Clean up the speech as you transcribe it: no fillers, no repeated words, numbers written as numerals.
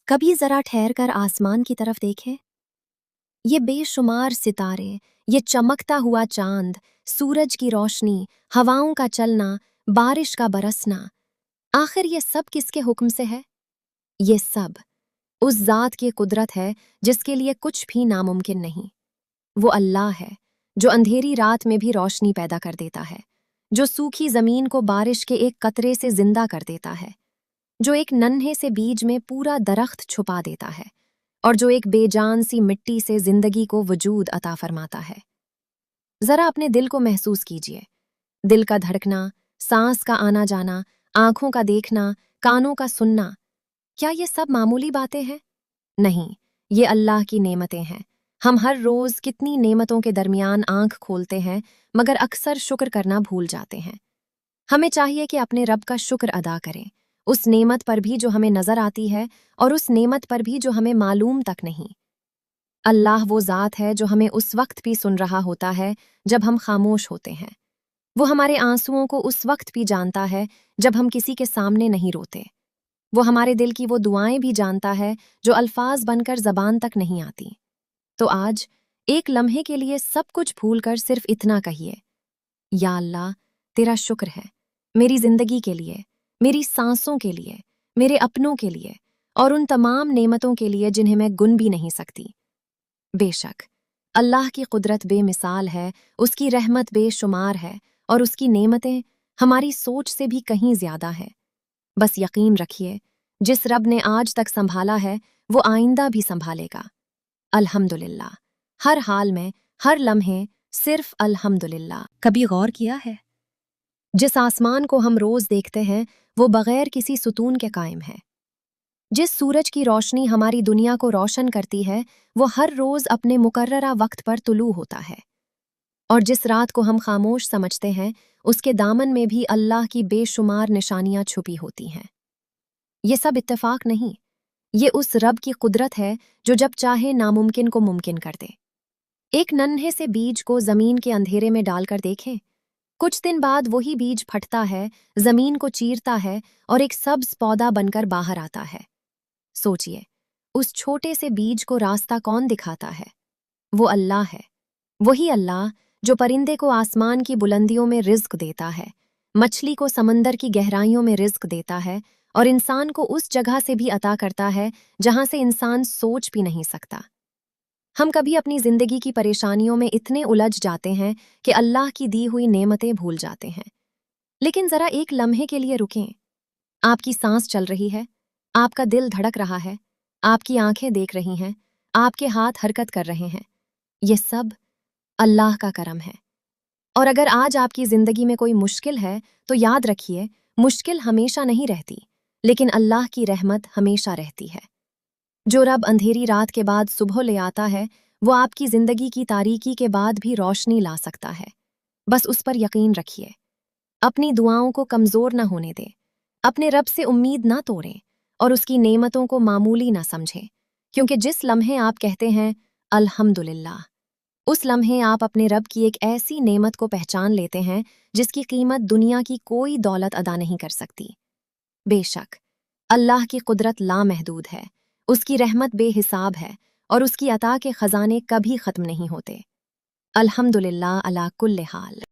कभी जरा ठहर कर आसमान की तरफ देखें। ये बेशुमार सितारे, ये चमकता हुआ चांद, सूरज की रोशनी, हवाओं का चलना, बारिश का बरसना, आखिर ये सब किसके हुक्म से है? ये सब उस ज़ात की कुदरत है जिसके लिए कुछ भी नामुमकिन नहीं। वो अल्लाह है जो अंधेरी रात में भी रोशनी पैदा कर देता है, जो सूखी ज़मीन को बारिश के एक कतरे से जिंदा कर देता है, जो एक नन्हे से बीज में पूरा दरख्त छुपा देता है और जो एक बेजान सी मिट्टी से जिंदगी को वजूद अता फरमाता है। जरा अपने दिल को महसूस कीजिए। दिल का धड़कना, सांस का आना जाना, आंखों का देखना, कानों का सुनना, क्या ये सब मामूली बातें हैं? नहीं, ये अल्लाह की नेमतें हैं। हम हर रोज कितनी नेमतों के दरमियान आंख खोलते हैं, मगर अक्सर शुक्र करना भूल जाते हैं। हमें चाहिए कि अपने रब का शुक्र अदा करें, उस नेमत पर भी जो हमें नजर आती है और उस नेमत पर भी जो हमें मालूम तक नहीं। अल्लाह वो ज़ात है जो हमें उस वक्त भी सुन रहा होता है जब हम खामोश होते हैं। वो हमारे आंसुओं को उस वक्त भी जानता है जब हम किसी के सामने नहीं रोते। वो हमारे दिल की वो दुआएं भी जानता है जो अल्फाज बनकर ज़बान तक नहीं आती। तो आज एक लम्हे के लिए सब कुछ भूलकर सिर्फ इतना कहिए, या अल्लाह, तेरा शुक्र है मेरी जिंदगी के लिए, मेरी सांसों के लिए, मेरे अपनों के लिए और उन तमाम नेमतों के लिए जिन्हें मैं गुन भी नहीं सकती। बेशक अल्लाह की कुदरत बेमिसाल है, उसकी रहमत बेशुमार है और उसकी नेमतें हमारी सोच से भी कहीं ज्यादा है। बस यकीन रखिए, जिस रब ने आज तक संभाला है वो आइंदा भी संभालेगा। अल्हम्दुलिल्लाह, हर हाल में, हर लम्हे सिर्फ अल्हम्दुलिल्लाह। कभी गौर किया है, जिस आसमान को हम रोज देखते हैं वो बगैर किसी सुतून के कायम है। जिस सूरज की रोशनी हमारी दुनिया को रोशन करती है वो हर रोज अपने मुकर्ररा वक्त पर तुलू होता है। और जिस रात को हम खामोश समझते हैं उसके दामन में भी अल्लाह की बेशुमार निशानियां छुपी होती हैं। ये सब इत्तेफाक नहीं, ये उस रब की कुदरत है जो जब चाहे नामुमकिन को मुमकिन कर दे। एक नन्हे से बीज को जमीन के अंधेरे में डालकर देखें, कुछ दिन बाद वही बीज फटता है, जमीन को चीरता है और एक सब्ज पौधा बनकर बाहर आता है। सोचिए, उस छोटे से बीज को रास्ता कौन दिखाता है? वो अल्लाह है। वही अल्लाह जो परिंदे को आसमान की बुलंदियों में रिज्क देता है, मछली को समंदर की गहराइयों में रिज्क देता है और इंसान को उस जगह से भी अता करता है जहां से इंसान सोच भी नहीं सकता। हम कभी अपनी जिंदगी की परेशानियों में इतने उलझ जाते हैं कि अल्लाह की दी हुई नेमतें भूल जाते हैं। लेकिन जरा एक लम्हे के लिए रुकें। आपकी सांस चल रही है, आपका दिल धड़क रहा है, आपकी आंखें देख रही हैं, आपके हाथ हरकत कर रहे हैं। ये सब अल्लाह का करम है। और अगर आज आपकी जिंदगी में कोई मुश्किल है तो याद रखिए, मुश्किल हमेशा नहीं रहती, लेकिन अल्लाह की रहमत हमेशा रहती है। जो रब अंधेरी रात के बाद सुबह ले आता है वो आपकी जिंदगी की तारीकी के बाद भी रोशनी ला सकता है। बस उस पर यकीन रखिए। अपनी दुआओं को कमजोर न होने दें, अपने रब से उम्मीद ना तोड़ें और उसकी नेमतों को मामूली ना समझें, क्योंकि जिस लम्हे आप कहते हैं अल्हम्दुलिल्लाह, उस लम्हे आप अपने रब की एक ऐसी नेमत को पहचान लेते हैं जिसकी कीमत दुनिया की कोई दौलत अदा नहीं कर सकती। बेशक अल्लाह की कुदरत लामहदूद है, उसकी रहमत बेहिसाब है और उसकी अता के खजाने कभी खत्म नहीं होते। अल्हम्दुलिल्लाह अला कुल्ले हाल।